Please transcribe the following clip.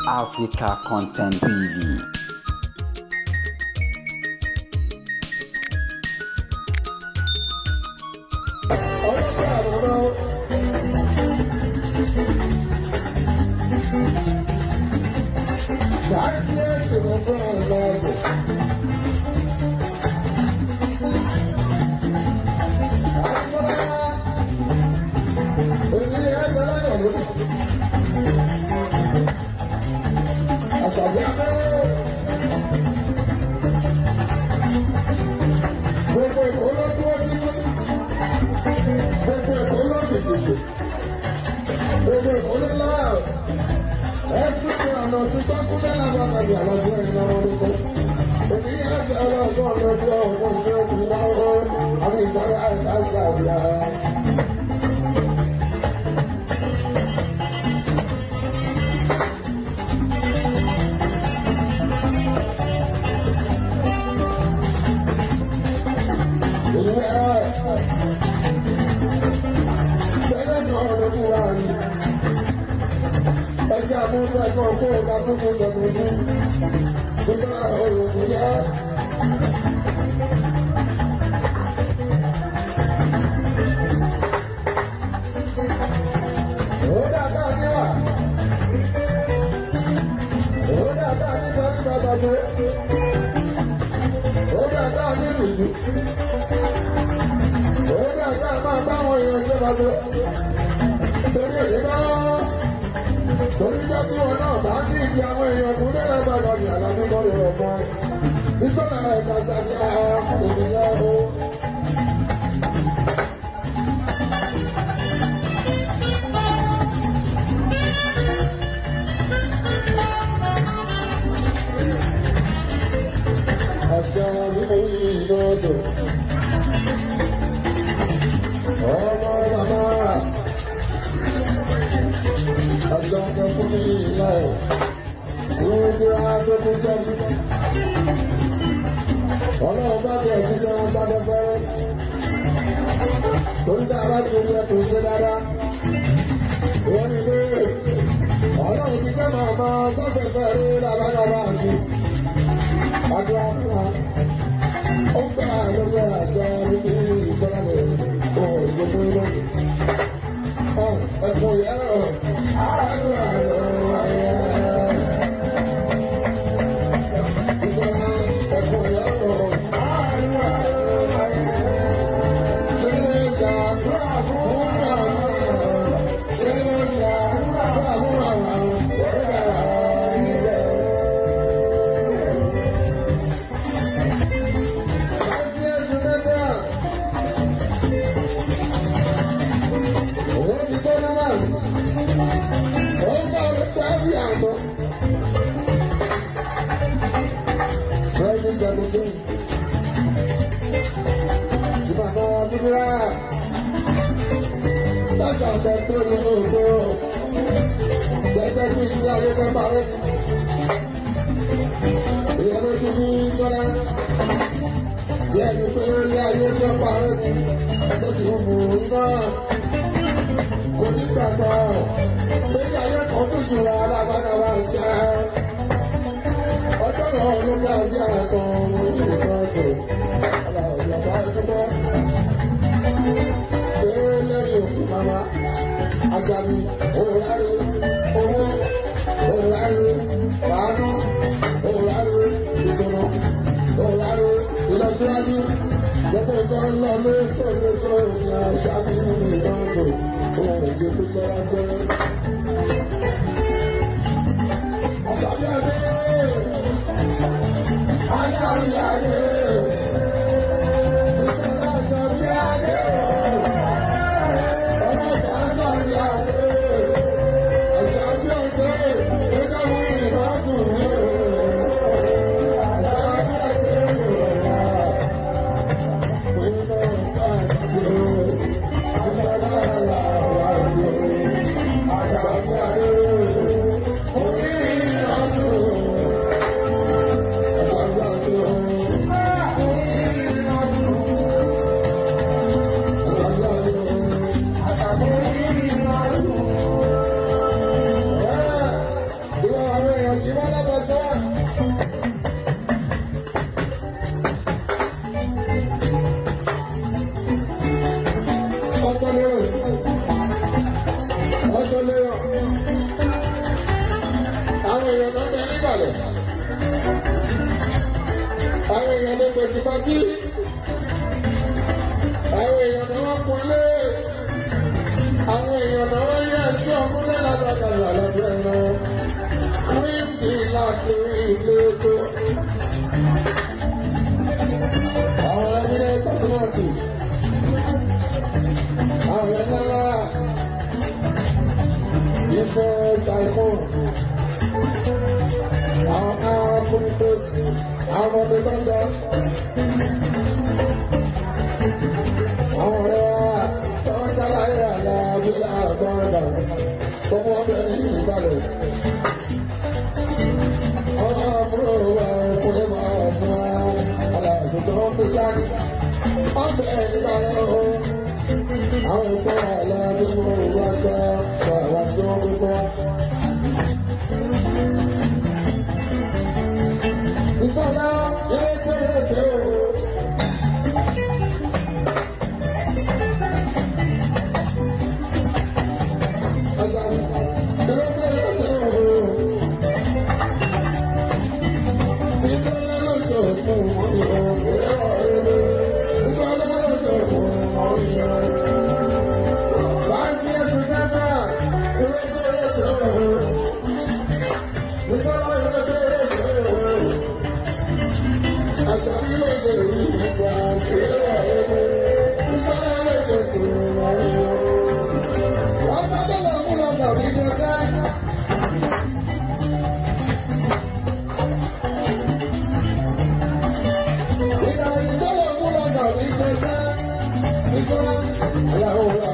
Africa Content TV. èèyàn náà bẹ nígbàlẹ̀. Àwọn èèyàn ló gbèsè pátí. Àwọn èèyàn náà wọ́n kun ilé. Àwọn èèyàn náà wọ́n yẹ ẹ̀sùn ọmúlẹ̀ lágbàdàgbà lọ́dún ẹ̀rọ. Wíńdì láti ilé tó. Àwọn ẹgbẹ́ pàṣípàṣí. Àwọn ẹgbẹ́ ńlá. Ìfẹ́ Taifun. Àwọn akúnipẹ́t. Àwọn ọmọdé gbọ́ngà. Àwọn ọ̀rẹ́ wa tọ́wọ́ jálá yẹ àlá wíwá àgbọ̀ngà. Tọ́wọ́ ọbẹ̀ ní ìbàlẹ̀. Àwọn àbúrò wa kò lè máa wà fún wa. Àlàyé tó ń pè jáde. Ọbẹ̀ ìbàlẹ̀ o. Àwọn ìpẹ́ àlá wíwá wá sọ wà sí wọn púpọ̀. Ìsọ̀lá yẹ kó lè fẹ́ o. Hello.